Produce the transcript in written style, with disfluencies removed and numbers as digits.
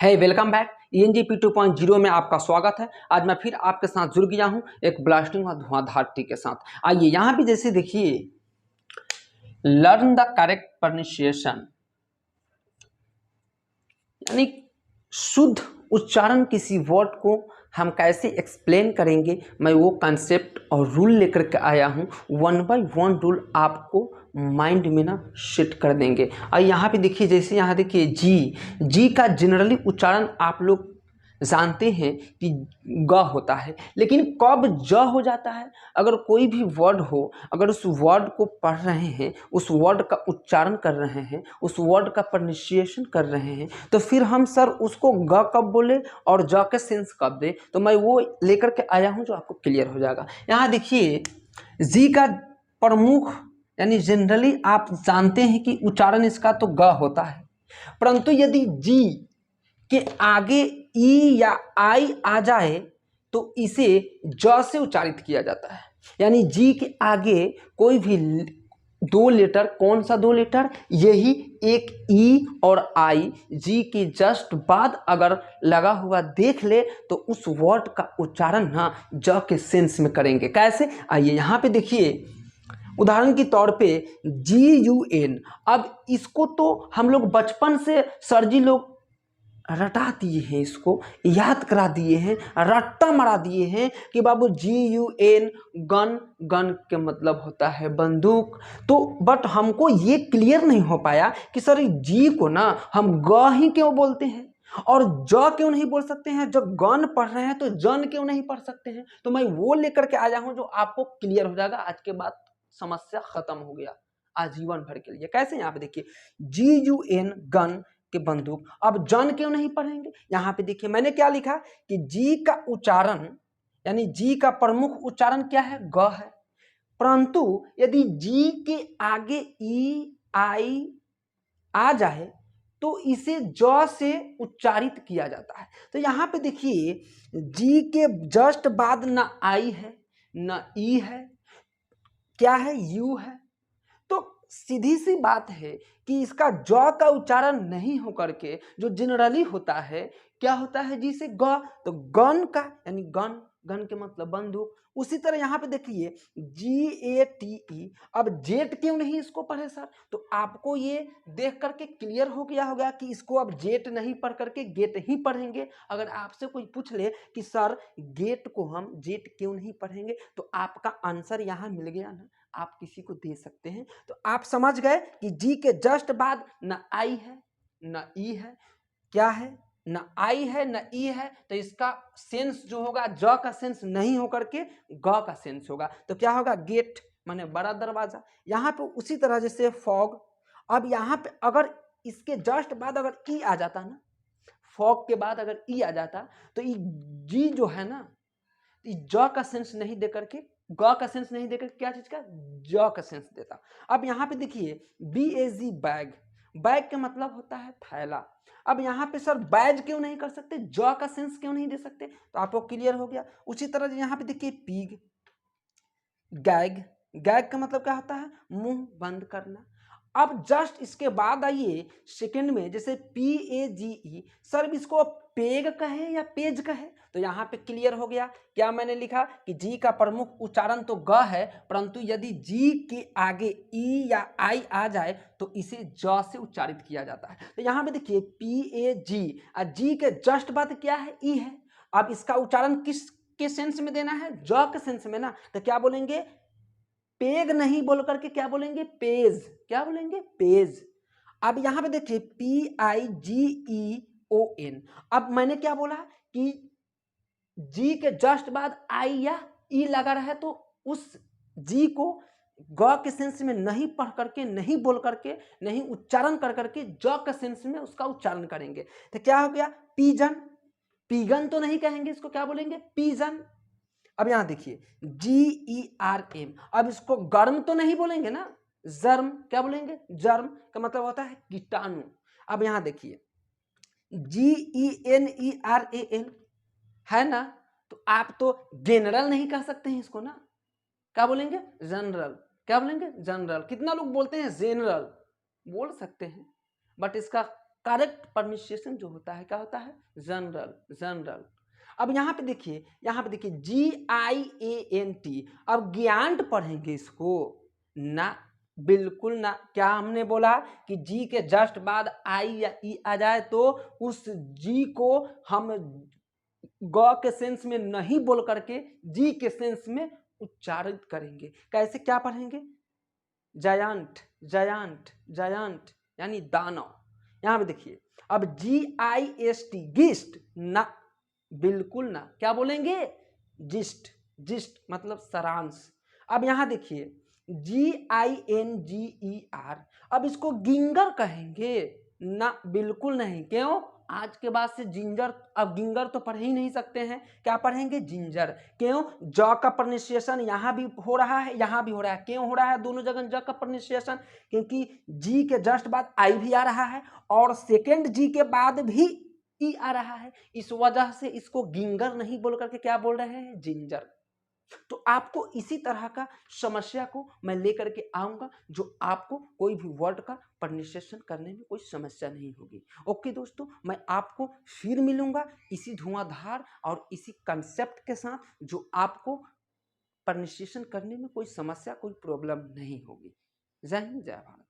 है welcome back ENGP 2.0 में आपका स्वागत है। आज मैं फिर आपके साथ जुड़ गया हूं एक ब्लास्टिंग और धुआंधार ट्रिक के साथ। आइए यहां भी जैसे देखिए, लर्न द करेक्ट प्रोनाउंसिएशन, यानी शुद्ध उच्चारण किसी वर्ड को हम कैसे एक्सप्लेन करेंगे, मैं वो कंसेप्ट और रूल लेकर के आया हूँ। 1 बाय 1 रूल आपको माइंड में ना सेट कर देंगे। और यहाँ पे देखिए, जैसे यहाँ देखिए जी का जनरली उच्चारण आप लोग जानते हैं कि ग होता है, लेकिन कब ज हो जाता है। अगर कोई भी वर्ड हो, अगर उस वर्ड को पढ़ रहे हैं, उस वर्ड का उच्चारण कर रहे हैं, उस वर्ड का प्रोनाउंसिएशन कर रहे हैं, तो फिर हम सर उसको ग कब बोले और ज के सेंस कब दे, तो मैं वो लेकर के आया हूं जो आपको क्लियर हो जाएगा। यहाँ देखिए, जी का प्रमुख यानी जनरली आप जानते हैं कि उच्चारण इसका तो ग होता है, परंतु यदि जी के आगे ई या आई आ जाए तो इसे ज से उच्चारित किया जाता है। यानी जी के आगे कोई भी दो लेटर, कौन सा दो लेटर, यही एक ई और आई जी के जस्ट बाद अगर लगा हुआ देख ले तो उस वर्ड का उच्चारण ना ज के सेंस में करेंगे। कैसे, आइए यहाँ पे देखिए, उदाहरण के तौर पे GUN। अब इसको तो हम लोग बचपन से सर जी लोग रटा दिए हैं, इसको याद करा दिए हैं, रट्टा मरा दिए हैं कि बाबू GUN, गन, गन के मतलब होता है बंदूक। तो बट हमको ये क्लियर नहीं हो पाया कि सर जी को ना हम ग ही क्यों बोलते हैं और ज क्यों नहीं बोल सकते हैं। जब गन पढ़ रहे हैं तो जन क्यों नहीं पढ़ सकते हैं। तो मैं वो लेकर के आया हूं जो आपको क्लियर हो जाएगा। आज के बाद समस्या खत्म हो गया आजीवन भर के लिए। कैसे, यहाँ पे देखिए, GUN, गन के बंदूक। अब जन क्यों नहीं पढ़ेंगे। यहाँ पे देखिए मैंने क्या लिखा कि जी का उच्चारण यानी जी का प्रमुख उच्चारण क्या है, ग है, परंतु यदि जी के आगे ई आई आ जाए तो इसे ज से उच्चारित किया जाता है। तो यहाँ पे देखिए, जी के जस्ट बाद ना आई है ना ई है, क्या है, यू है। तो सीधी सी बात है कि इसका ज का उच्चारण नहीं होकर के जो जनरली होता है, क्या होता है, जी से ग, तो गन का यानी गन, गन के मतलब बंदूक। उसी तरह यहाँ पे देखिए GATE। अब जेट क्यों नहीं इसको पढ़े सर, तो आपको ये देख करके क्लियर हो गया होगा कि इसको अब जेट नहीं पढ़ करके गेट ही पढ़ेंगे। अगर आपसे कोई पूछ ले कि सर गेट को हम जेट क्यों नहीं पढ़ेंगे, तो आपका आंसर यहाँ मिल गया ना, आप किसी को दे सकते हैं। तो आप समझ गए कि जी के जस्ट बाद न आई है न ई है, क्या है, न आई है न ई है, तो इसका सेंस जो होगा ज का सेंस नहीं होकर के ग का सेंस होगा। तो क्या होगा, गेट माने बड़ा दरवाजा। यहाँ पे उसी तरह जैसे फॉग। अब यहाँ पे अगर इसके जस्ट बाद अगर ई आ जाता ना, फॉग के बाद अगर ई आ जाता तो ई जी जो है ना, ज का सेंस नहीं देकर के, ग का सेंस नहीं देकर क्या चीज का, ज का सेंस देता। अब यहाँ पे देखिए BAG, बैग, बैग का मतलब होता है थैला। अब यहाँ पे सर बैज क्यों नहीं कर सकते, ज का सेंस क्यों नहीं दे सकते, तो आपको क्लियर हो गया। उसी तरह यहाँ पे देखिए पिग, गैग, गैग का मतलब क्या होता है, मुंह बंद करना। अब जस्ट इसके बाद आइए सेकंड में, जैसे PAGE, सर इसको पेग कहे या पेज कहे, तो यहाँ पे क्लियर हो गया। क्या मैंने लिखा कि जी का प्रमुख उच्चारण तो ग है, परंतु यदि जी के आगे ई या आई आ जाए तो इसे ज से उच्चारित किया जाता है। तो यहाँ पे देखिए PAG, जी के जस्ट बाद क्या है, ई है। अब इसका उच्चारण किस के सेंस में देना है, ज के सेंस में ना, तो क्या बोलेंगे, पेग नहीं बोल करके क्या बोलेंगे, पेज। क्या बोलेंगे, पेज। अब यहां पे देखिए PIGEON। अब मैंने क्या बोला कि जी के जस्ट बाद आई या ई लगा रहा है, तो उस जी को ग के सेंस में नहीं पढ़ करके, नहीं बोल करके, नहीं उच्चारण कर करके ज के सेंस में उसका उच्चारण करेंगे। तो क्या हो गया, पीजन। पीगन तो नहीं कहेंगे, इसको क्या बोलेंगे, पीजन। अब यहां देखिए GERM। अब इसको गर्म तो नहीं बोलेंगे ना, जर्म। क्या बोलेंगे, जर्म का मतलब होता है कीटाणु। अब यहां देखिए GENERAL है ना, तो आप तो जनरल नहीं कह सकते हैं इसको ना, क्या बोलेंगे, जनरल। क्या बोलेंगे, जनरल। कितना लोग बोलते हैं जनरल, बोल सकते हैं, बट इसका करेक्ट प्रोनाउंसिएशन जो होता है क्या होता है? General, general. अब यहाँ पे देखिए GIANT। अब ज्ञांट पढ़ेंगे इसको ना, बिल्कुल ना। क्या हमने बोला कि जी के जस्ट बाद आई या ई आ जाए तो उस जी को हम ग के सेंस में नहीं बोल करके जी के सेंस में उच्चारित करेंगे। कैसे, क्या पढ़ेंगे? जायंट, जायंट, जायंट यानी दानव। यहां पे देखिए अब GIST, गिस्ट ना, बिल्कुल ना। क्या बोलेंगे? जिस्ट, जिस्ट मतलब सारांश। अब यहां देखिए GINGER, अब इसको गिंगर कहेंगे ना, बिल्कुल नहीं। क्यों? आज के बाद से जिंजर, अब गिंगर तो पढ़ ही नहीं सकते हैं, क्या पढ़ेंगे? जिंजर। क्यों? ज का प्रोनाउंसिएशन यहाँ भी हो रहा है, यहाँ भी हो रहा है। क्यों हो रहा है दोनों जगह ज का प्रोनाउंसिएशन? क्योंकि जी के जस्ट बाद आई भी आ रहा है और सेकेंड जी के बाद भी ई आ रहा है, इस वजह से इसको गिंगर नहीं बोल करके क्या बोल रहे हैं? जिंजर। तो आपको इसी तरह का समस्या को मैं लेकर के आऊंगा जो आपको कोई भी वर्ड का प्रोनाउंसिएशन करने में कोई समस्या नहीं होगी। ओके दोस्तों, मैं आपको फिर मिलूंगा इसी धुआंधार और इसी कंसेप्ट के साथ जो आपको प्रोनाउंसिएशन करने में कोई समस्या, कोई प्रॉब्लम नहीं होगी। जय हिंद, जय भारत।